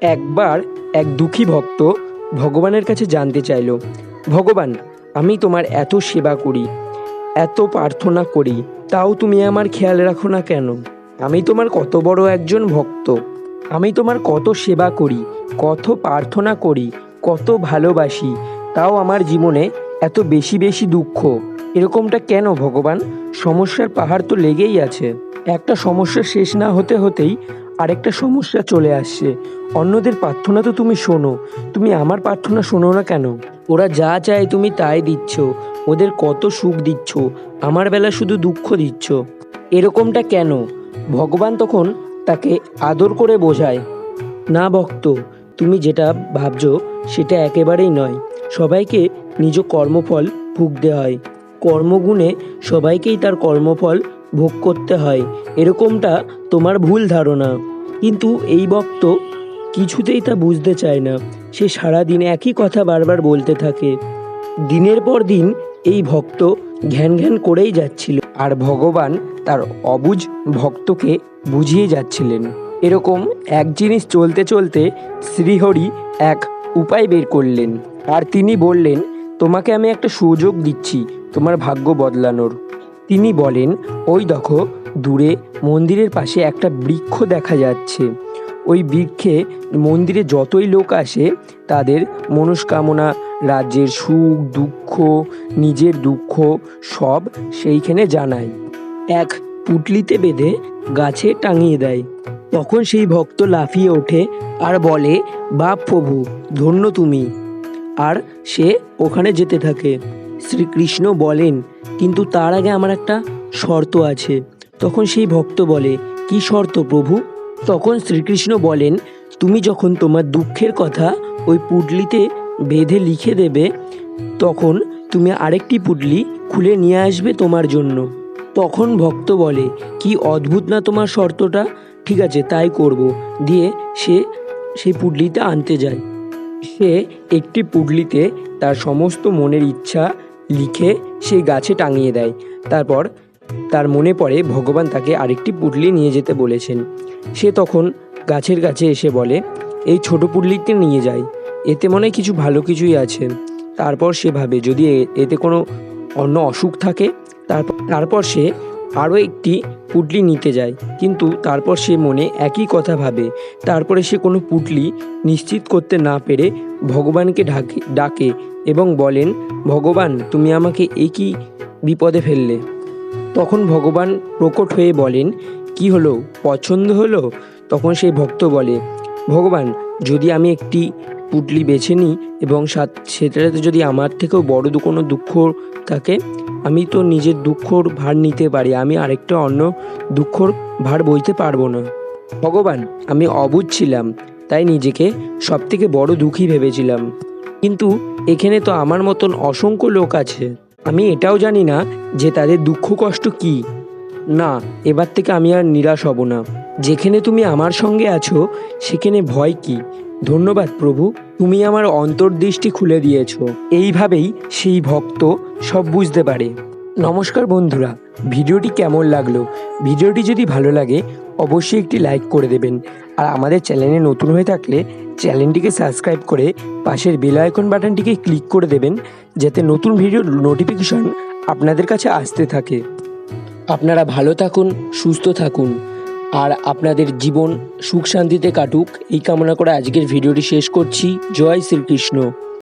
একবার এক দুঃখী ভক্ত ভগবানের কাছে জানতে চাইল, ভগবান, আমি তোমার এত সেবা করি, এত প্রার্থনা করি, তাও তুমি আমার খেয়াল রাখো না কেন? আমি তোমার কত বড় একজন ভক্ত, আমি তোমার কত সেবা করি, কত প্রার্থনা করি, কত ভালোবাসি, তাও আমার জীবনে এত বেশি বেশি দুঃখ। এরকমটা কেন ভগবান? সমস্যার পাহাড় তো লেগেই আছে। একটা সমস্যা শেষ না হতে হতেই আরেকটা সমস্যা চলে আসছে। অন্যদের প্রার্থনা তো তুমি শোনো, তুমি আমার প্রার্থনা শোনো না কেন? ওরা যা চায় তুমি তাই দিচ্ছ, ওদের কত সুখ দিচ্ছ, আমার বেলা শুধু দুঃখ দিচ্ছ। এরকমটা কেন? ভগবান তখন তাকে আদর করে বোঝায়, না ভক্ত, তুমি যেটা ভাবছো সেটা একেবারেই নয়। সবাইকে নিজ কর্মফল ভুগতে হয়, কর্মগুণে সবাইকেই তার কর্মফল ভোগ করতে হয়। এরকমটা তোমার ভুল ধারণা। কিন্তু এই ভক্ত কিছুতেই তা বুঝতে চায় না। সে সারাদিন একই কথা বারবার বলতে থাকে। দিনের পর দিন এই ভক্ত ঘ্যান ঘ্যান করেই যাচ্ছিল, আর ভগবান তার অবুঝ ভক্তকে বুঝিয়ে যাচ্ছিলেন। এরকম এক জিনিস চলতে চলতে শ্রীহরি এক উপায় বের করলেন, আর তিনি বললেন, তোমাকে আমি একটা সুযোগ দিচ্ছি তোমার ভাগ্য বদলানোর। তিনি বলেন, ওই দেখো দূরে মন্দিরের পাশে একটা বৃক্ষ দেখা যাচ্ছে। ওই বৃক্ষে মন্দিরে যতই লোক আসে তাদের মনস্কামনা, রাজ্যের সুখ দুঃখ, নিজের দুঃখ সব সেইখানে জানায়। এক পুটলিতে বেঁধে গাছে টাঙিয়ে দেয়। তখন সেই ভক্ত লাফিয়ে ওঠে আর বলে, বাপ প্রভু, ধন্য তুমি। আর সে ওখানে যেতে থাকে। শ্রীকৃষ্ণ বলেন, কিন্তু তার আগে আমার একটা শর্ত আছে। তখন সেই ভক্ত বলে, কি শর্ত প্রভু? তখন শ্রীকৃষ্ণ বলেন, তুমি যখন তোমার দুঃখের কথা ওই পুটলিতে বেঁধে লিখে দেবে, তখন তুমি আরেকটি পুটলি খুলে নিয়ে আসবে তোমার জন্য। তখন ভক্ত বলে, কি অদ্ভুত না তোমার শর্তটা? ঠিক আছে, তাই করব। দিয়ে সে সেই পুটলিটা আনতে যায়। সে একটি পুটলিতে তার সমস্ত মনের ইচ্ছা লিখে সেই গাছে টাঙিয়ে দেয়। তারপর তার মনে পড়ে ভগবান তাকে আরেকটি পুটলি নিয়ে যেতে বলেছেন। সে তখন গাছের কাছে এসে বলে, এই ছোট পুটলিতে নিয়ে যায়, এতে মনে হয় কিছু ভালো কিছুই আছে। তারপর সে ভাবে যদি এতে কোনো অন্য অসুখ থাকে। তারপর সে আরও একটি পুটলি নিতে যায়, কিন্তু তারপর সে মনে একই কথা ভাবে। তারপরে সে কোনো পুটলি নিশ্চিত করতে না পেরে ভগবানকে ডাকে এবং বলেন, ভগবান, তুমি আমাকে একই বিপদে ফেললে। তখন ভগবান প্রকট হয়ে বলেন, কি হলো, পছন্দ হলো? তখন সেই ভক্ত বলে, ভগবান, যদি আমি একটি পুটলি বেছে নিই এবং সেটাতে যদি আমার থেকেও বড় কোনো দুঃখ থাকে, আমি তো নিজের দুঃখর ভার নিতে পারি, আমি আরেকটা অন্য দুঃখর ভার বইতে পারবো না। ভগবান, আমি অবুঝ ছিলাম, তাই নিজেকে সব থেকে বড় দুঃখী ভেবেছিলাম। কিন্তু এখানে তো আমার মতন অসংখ্য লোক আছে, আমি এটাও জানি না যে তাদের দুঃখ কষ্ট কি। না, এবার থেকে আমি আর নিরাশ হব না। যেখানে তুমি আমার সঙ্গে আছো সেখানে ভয় কি? ধন্যবাদ প্রভু, তুমি আমার অন্তর্দৃষ্টি খুলে দিয়েছো। এইভাবেই সেই ভক্ত সব বুঝতে পারে। নমস্কার বন্ধুরা, ভিডিওটি কেমন লাগলো? ভিডিওটি যদি ভালো লাগে অবশ্যই একটি লাইক করে দেবেন, আর আমাদের চ্যানেলে নতুন হয়ে থাকলে চ্যানেলটিকে সাবস্ক্রাইব করে পাশের বেল আইকন বাটনটিকে ক্লিক করে দেবেন, যাতে নতুন ভিডিওর নোটিফিকেশন আপনাদের কাছে আসতে থাকে। আপনারা ভালো থাকুন, সুস্থ থাকুন, আর আপনাদের জীবন সুখ শান্তিতে কাটুক এই কামনা করে আজকের ভিডিওটি শেষ করছি। জয় শ্রীকৃষ্ণ।